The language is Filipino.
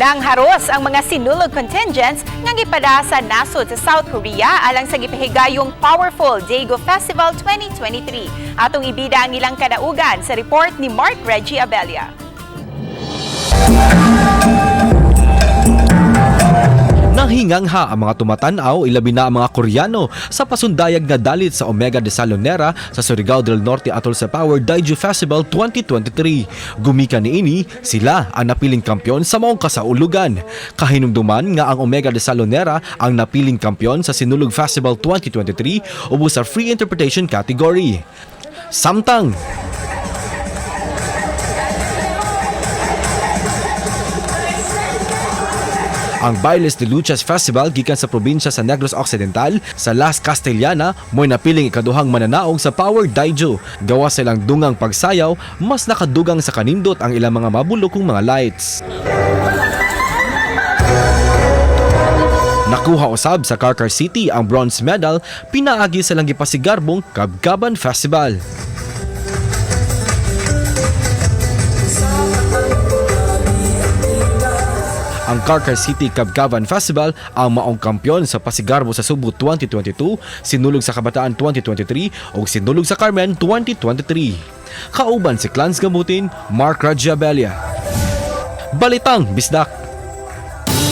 Nang haros ang mga sinulog contingents nga gipada sa nasod sa South Korea alang sa gipahigayong Powerful Daegu Festival 2023. Atong ibida ang ilang kadaugan sa report ni Mark Reggie Abella. Nahingangha ang mga tumatanaw, ilabi na ang mga Koreano sa pasundayag nga dalit sa Omega de Salonera sa Surigao del Norte atol sa Power Daegu Festival 2023. Gumika niini, sila ang napiling kampyon sa maong kasaulugan. Kahinumduman nga ang Omega de Salonera ang napiling kampyon sa Sinulog Festival 2023 ubos sa Free Interpretation category. Samtang ang Bailes de Luchas Festival gikan sa probinsya sa Negros Occidental sa Las Castellana mo'y napiling ikaduhang mananaog sa Power Daegu. Gawa silang dungang pagsayaw, mas nakadugang sa kanindot ang ilang mga mabulokong mga lights. Nakuha usab sa Carcar City ang bronze medal pinaagi sa lang gipasigarbong Kabkaban Festival. Ang Carcar City Kabkaban Festival ang maong kampyon sa Pasigarbo sa Subo 2022, Sinulog sa Kabataan 2023 ug Sinulog sa Carmen 2023. Kauban si Clans Gamutin, Mark Reggie Abella. Balitang Bisdak.